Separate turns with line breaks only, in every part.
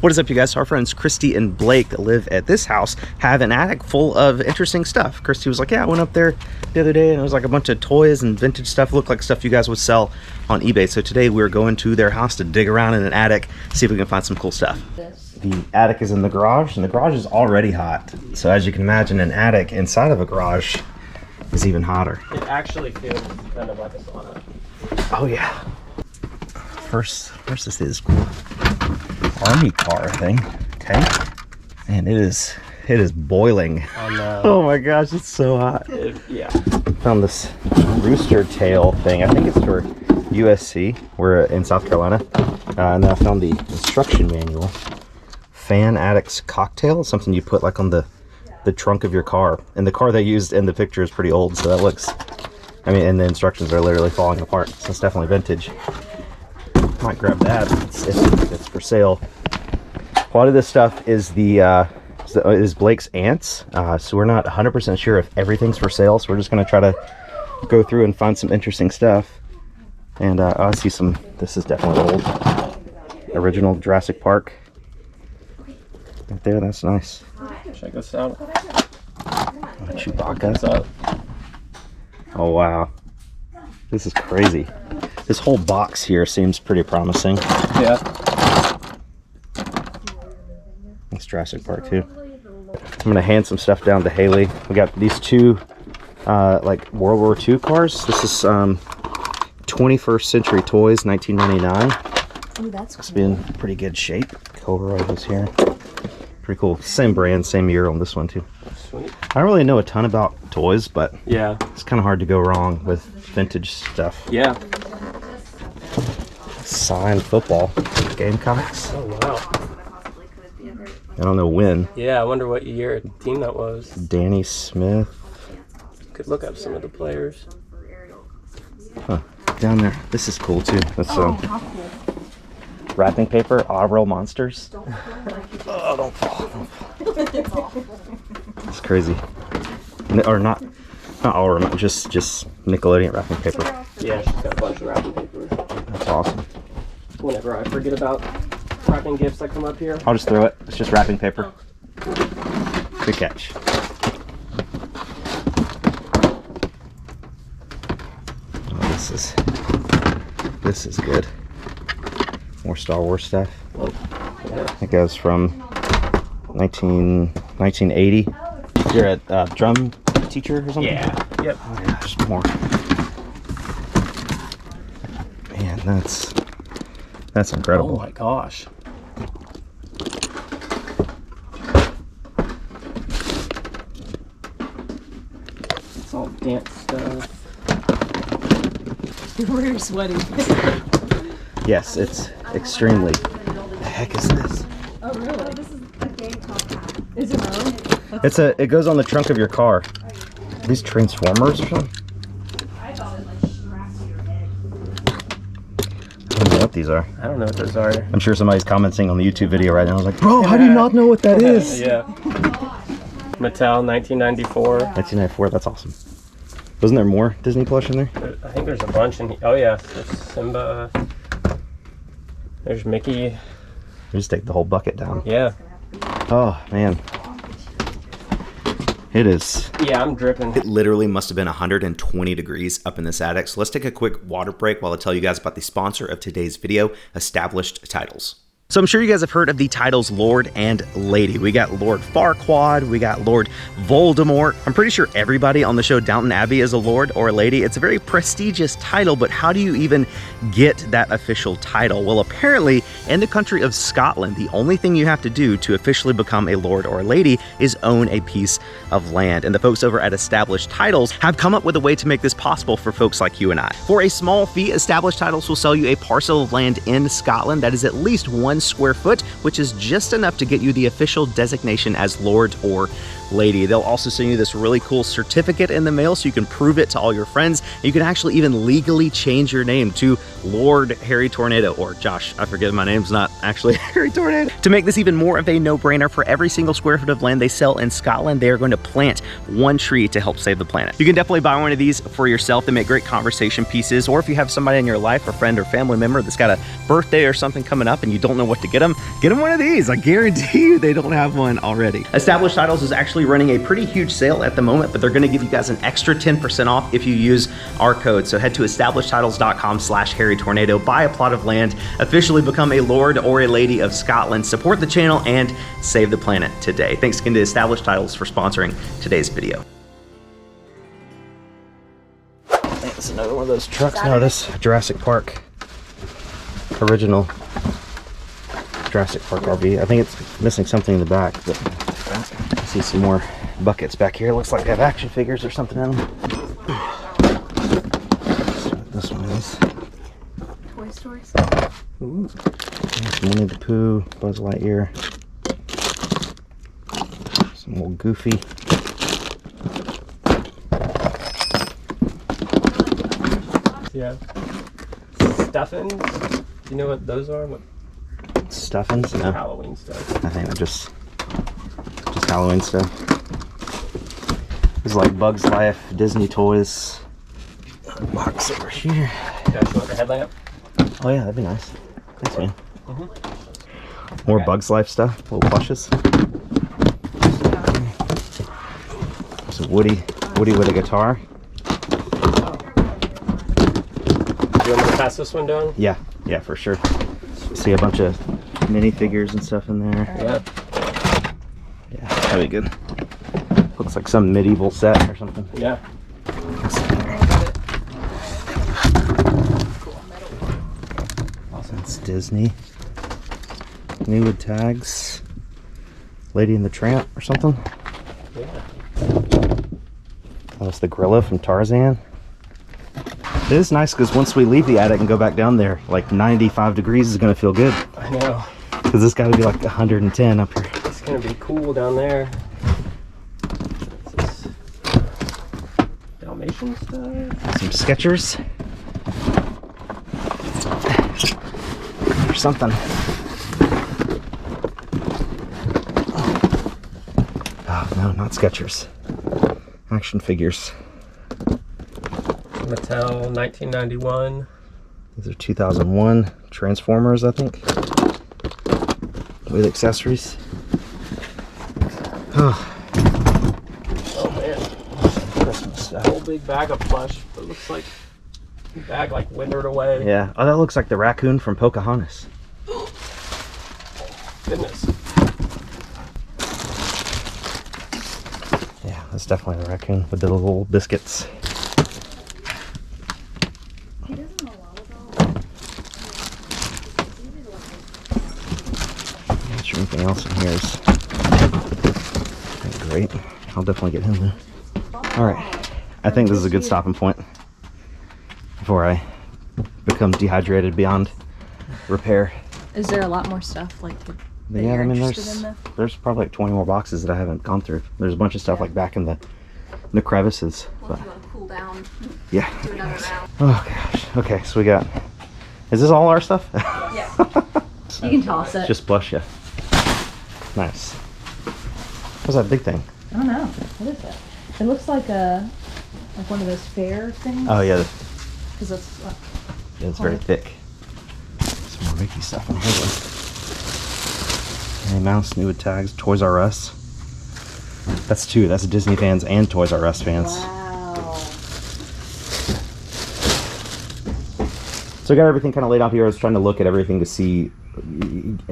What is up, you guys? Our friends Christy and Blake that live at this house have an attic full of interesting stuff. Christy was like, yeah, I went up there the other day and it was like a bunch of toys and vintage stuff. Looked like stuff you guys would sell on eBay. So today we're going to their house to dig around in an attic, see if we can find some cool stuff. The attic is in the garage, and the garage is already hot. So as you can imagine, an attic inside of a garage is even hotter.
It actually feels kind of like a sauna.
Oh yeah. First this is cool. Army car thing, tank, and it is boiling. Oh my gosh, it's so hot.
Yeah.
Found this rooster tail thing. I think it's for USC. We're in South Carolina, and I found the instruction manual. Fan Addicts Cocktail, something you put like on the trunk of your car. And the car they used in the picture is pretty old, so that looks. I mean, and the instructions are literally falling apart. So it's definitely vintage. Might grab that. It's for sale. A lot of this stuff is is Blake's aunt's, so we're not 100% sure if everything's for sale. So we're just gonna try to go through and find some interesting stuff. And I see some. This is definitely old, original Jurassic Park. Right there, that's nice.
Check this out.
Chewbacca. Oh wow, this is crazy. This whole box here seems pretty promising.
Yeah.
It's Jurassic Park too. I'm gonna hand some stuff down to Haley. We got these two like World War II cars. This is 21st Century Toys, 1999.
Oh, that's cool.
It's been in pretty good shape. Colruyt was here. Pretty cool. Same brand, same year on this one too.
Sweet.
I don't really know a ton about toys, but
yeah,
it's kind of hard to go wrong with vintage stuff.
Yeah.
Signed football, Gamecocks.
Oh wow.
I don't know when.
Yeah, I wonder what year team that was.
Danny Smith.
Could look up some of the players.
Huh. Down there. This is cool too. That's
how cool.
Wrapping paper, Aural Monsters. Oh, don't fall. It's crazy. Or not Aural, not just Nickelodeon wrapping paper.
Yeah, she's got a bunch of wrapping paper.
That's awesome.
Whenever I forget about wrapping gifts that come up here,
I'll just throw it. It's just wrapping paper. Good catch. Oh, this is good. More Star Wars stuff. It goes from 1980. You're a drum teacher or something?
Yeah. Yep.
Oh yeah, there's more. Man, that's incredible.
Oh my gosh. It's all dance stuff.
We're sweating.
Yes, it's extremely. The heck is this?
Oh really? This is a game called. Is it really?
It goes on the trunk of your car. Are these Transformers or something? I don't know what these are.
I don't know what those are.
I'm sure somebody's commenting on the YouTube video right now. I was like, bro, how do you not know what that is?
Yeah. Mattel, 1994.
1994, that's awesome. Wasn't there more Disney plush in there?
I think there's a bunch in here. Oh yeah, there's Simba. There's Mickey.
We just take the whole bucket down.
Yeah.
Oh man. It is.
Yeah, I'm dripping.
It literally must have been 120 degrees up in this attic. So let's take a quick water break while I tell you guys about the sponsor of today's video, Established Titles. So I'm sure you guys have heard of the titles Lord and Lady. We got Lord Farquaad, we got Lord Voldemort. I'm pretty sure everybody on the show Downton Abbey is a Lord or a Lady. It's a very prestigious title, but how do you even get that official title? Well, apparently in the country of Scotland, the only thing you have to do to officially become a Lord or a Lady is own a piece of land. And the folks over at Established Titles have come up with a way to make this possible for folks like you and I. For a small fee, Established Titles will sell you a parcel of land in Scotland that is at least 1 square foot, which is just enough to get you the official designation as Lord or Lady. They'll also send you this really cool certificate in the mail so you can prove it to all your friends. You can actually even legally change your name to Lord Hairytornado, or Josh, I forget, my name's not actually Hairytornado. To make this even more of a no-brainer, for every single square foot of land they sell in Scotland, they are going to plant 1 tree to help save the planet. You can definitely buy one of these for yourself. They make great conversation pieces, or if you have somebody in your life, a friend or family member that's got a birthday or something coming up and you don't know what to get them one of these. I guarantee you they don't have one already. Established Titles is actually running a pretty huge sale at the moment, but they're gonna give you guys an extra 10% off if you use our code. So head to establishtitles.com/Hairytornado, buy a plot of land, officially become a lord or a lady of Scotland, support the channel, and save the planet today. Thanks again to Established Titles for sponsoring today's video. It's another one of those trucks. No, this Jurassic Park, original Jurassic Park RV. I think it's missing something in the back, but I see some more buckets back here. Looks like they have action figures or something in them. This one is
Toy Story stuff.
Ooh. Some Winnie the Pooh, Buzz Lightyear, some old Goofy.
Yeah. Stuffins. Do you know what those are? What
Stuffins? No.
Halloween stuff.
I think they're just Halloween stuff. It's like Bugs Life, Disney toys. Box over here.
Guys, you want the headlamp?
Oh yeah, that'd be nice. Thanks, man. More Bugs Life stuff, little plushes. There's a Woody with a guitar.
You want me to pass this one down?
Yeah, for sure. See a bunch of minifigures and stuff in there.
Yeah.
Yeah, that'd be good. Looks like some medieval set or something.
Yeah.
It's Disney. New with tags. Lady and the Tramp or something.
Yeah.
That's the gorilla from Tarzan. It is nice because once we leave the attic and go back down there, like 95 degrees is going to feel good.
I know.
Because it's got to be like 110 up here.
It's gonna be cool down there. This is Dalmatian stuff.
Some Skechers. Or something. Oh, no, not Skechers. Action figures.
Mattel 1991.
These are 2001 Transformers, I think. With accessories. Oh,
Man,
Christmas
a
stuff.
whole big bag of plush. It looks like the bag like withered away.
Yeah. Oh, that looks like the raccoon from Pocahontas.
Goodness.
Yeah, that's definitely the raccoon with the little biscuits.
He doesn't know well
Not sure anything else in here is great. I'll definitely get him there. All right. I think this is a good stopping point before I become dehydrated beyond repair.
Is there a lot more stuff like that
Yeah,
you're
I mean,
interested in
there's probably like 20 more boxes that I haven't gone through. There's a bunch of stuff like back in the crevices.
Well,
But
if you want to cool down,
yeah.
do another round.
Oh gosh. Okay, so we got. Is this all our stuff?
Yeah. You can toss it.
Just plush, yeah. Nice. What's that big thing?
I don't know. What is that? It looks like one of those fair things.
Oh yeah,
Because it's
it's very thick. Some more Mickey stuff in here. Minnie Mouse, new with tags, Toys R Us. That's two. That's Disney fans and Toys R Us fans.
wow.
So I got everything kind of laid out here. I was trying to look at everything to see,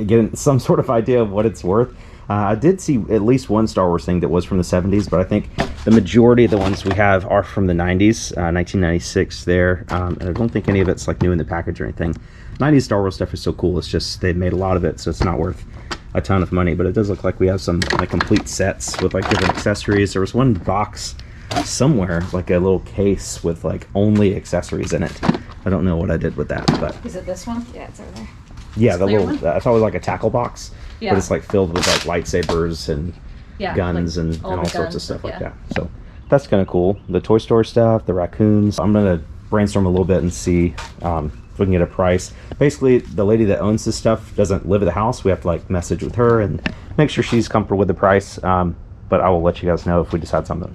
get some sort of idea of what it's worth. I did see at least one Star Wars thing that was from the 70s, but I think the majority of the ones we have are from the 90s, 1996 there. And I don't think any of it's like new in the package or anything. 90s Star Wars stuff is so cool. It's just they made a lot of it, so it's not worth a ton of money. But it does look like we have some like complete sets with like different accessories. There was one box somewhere, like a little case with like only accessories in it. I don't know what I did with that, but
Is it this one? Yeah, it's over there.
yeah, the
clear
little,
one?
I thought it was like a tackle box,
Yeah.
but it's like filled with like lightsabers and
Yeah,
guns
like
and
all
all
the
sorts of
guns,
stuff like
yeah.
that. So that's kind of cool. The Toy Story stuff, the raccoons. I'm gonna brainstorm a little bit and see if we can get a price. Basically, the lady that owns this stuff doesn't live at the house. We have to like message with her and make sure she's comfortable with the price. But I will let you guys know if we decide something.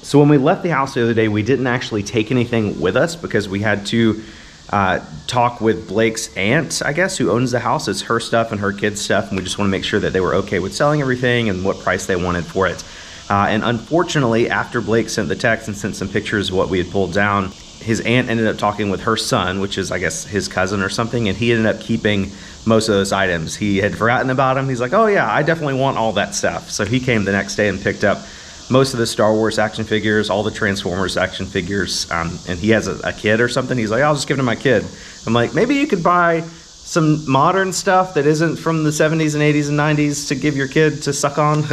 So when we left the house the other day, we didn't actually take anything with us because we had to talk with Blake's aunt, I guess, who owns the house. It's her stuff and her kids' stuff, and we just want to make sure that they were okay with selling everything and what price they wanted for it. And unfortunately, after Blake sent the text and sent some pictures of what we had pulled down, his aunt ended up talking with her son, which is, I guess, his cousin or something, and he ended up keeping most of those items. He had forgotten about them. He's like, oh yeah, I definitely want all that stuff. So he came the next day and picked up most of the Star Wars action figures, all the Transformers action figures, and he has a kid or something. He's like, I'll just give it to my kid. I'm like, maybe you could buy some modern stuff that isn't from the 70s and 80s and 90s to give your kid to suck on,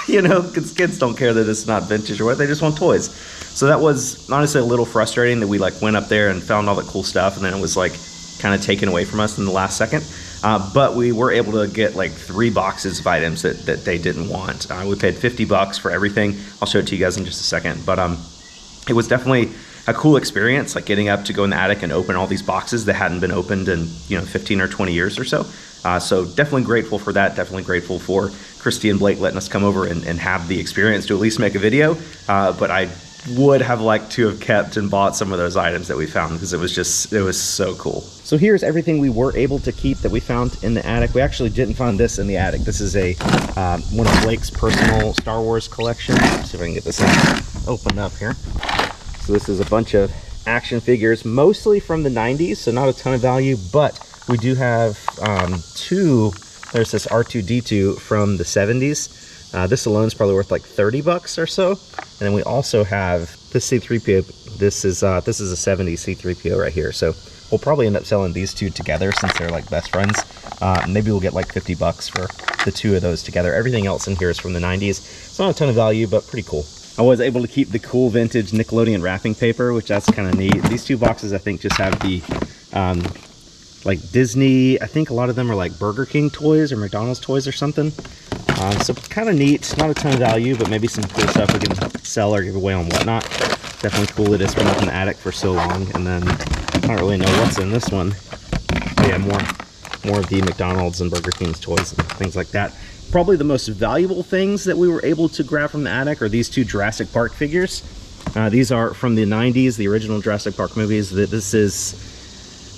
you know, because kids don't care that it's not vintage or what, they just want toys. So that was honestly a little frustrating that we like went up there and found all that cool stuff, and then it was like kind of taken away from us in the last second. But we were able to get like 3 boxes of items that they didn't want. We paid $50 for everything. I'll show it to you guys in just a second. But it was definitely a cool experience, like getting up to go in the attic and open all these boxes that hadn't been opened in 15 or 20 years or so. So definitely grateful for that. Definitely grateful for Christy and Blake letting us come over and have the experience to at least make a video. But I would have liked to have kept and bought some of those items that we found, because it was so cool. So here's everything we were able to keep that we found in the attic. We actually didn't find this in the attic. This is a one of Blake's personal Star Wars collection. Let's see if I can get this opened up here. So this is a bunch of action figures, mostly from the 90s, so not a ton of value, but we do have 2. There's this R2-D2 from the 70s. This alone is probably worth like $30 or so. And then we also have this C-3PO. This is a 70s C-3PO right here. So we'll probably end up selling these 2 together since they're like best friends. Maybe we'll get like $50 for the 2 of those together. Everything else in here is from the 90s. It's not a ton of value, but pretty cool. I was able to keep the cool vintage Nickelodeon wrapping paper, which that's kind of neat. These 2 boxes I think just have the like Disney, I think a lot of them are like Burger King toys or McDonald's toys or something. So kind of neat, not a ton of value, but maybe some cool stuff we can sell or give away on Whatnot. Definitely cool that it's been up in the attic for so long. And then I don't really know what's in this one. Oh yeah, more of the McDonald's and Burger King's toys and things like that. Probably the most valuable things that we were able to grab from the attic are these 2 Jurassic Park figures. These are from the 90s, the original Jurassic Park movies. This is,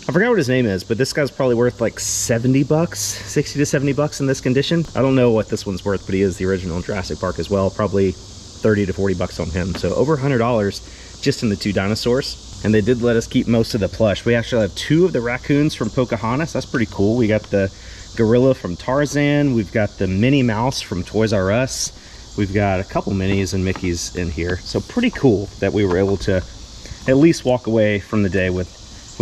I forgot what his name is, but this guy's probably worth like $70, $60 to $70 in this condition. I don't know what this one's worth, but he is the original Jurassic Park as well. Probably $30 to $40 on him. So over $100 just in the 2 dinosaurs. And they did let us keep most of the plush. We actually have 2 of the raccoons from Pocahontas. That's pretty cool. We got the gorilla from Tarzan. We've got the Minnie Mouse from Toys R Us. We've got a couple Minnies and Mickeys in here. So pretty cool that we were able to at least walk away from the day with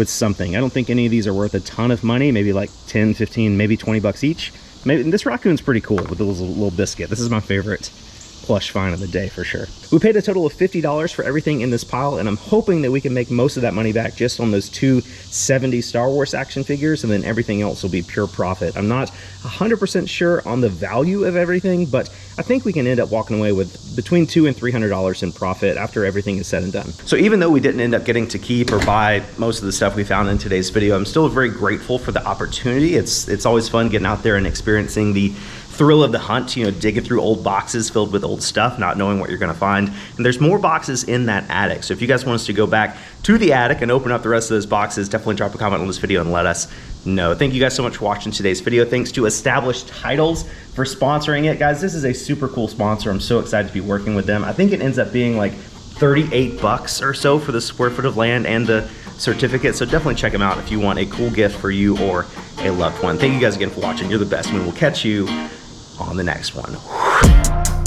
something. I don't think any of these are worth a ton of money, maybe like 10, 15, maybe $20 each. Maybe this raccoon's pretty cool with the little biscuit. This is my favorite plush find of the day for sure. We paid a total of $50 for everything in this pile, and I'm hoping that we can make most of that money back just on those 2 70 Star Wars action figures, and then everything else will be pure profit. I'm not 100% sure on the value of everything, but I think we can end up walking away with between $200 and $300 in profit after everything is said and done. So even though we didn't end up getting to keep or buy most of the stuff we found in today's video, I'm still very grateful for the opportunity. It's always fun getting out there and experiencing the thrill of the hunt, digging through old boxes filled with old stuff, not knowing what you're gonna find. And there's more boxes in that attic. So if you guys want us to go back to the attic and open up the rest of those boxes, definitely drop a comment on this video and let us know. Thank you guys so much for watching today's video. Thanks to Established Titles for sponsoring it. Guys, this is a super cool sponsor. I'm so excited to be working with them. I think it ends up being like $38 or so for the square foot of land and the certificate. So definitely check them out if you want a cool gift for you or a loved one. Thank you guys again for watching. You're the best, and we will catch you on the next one.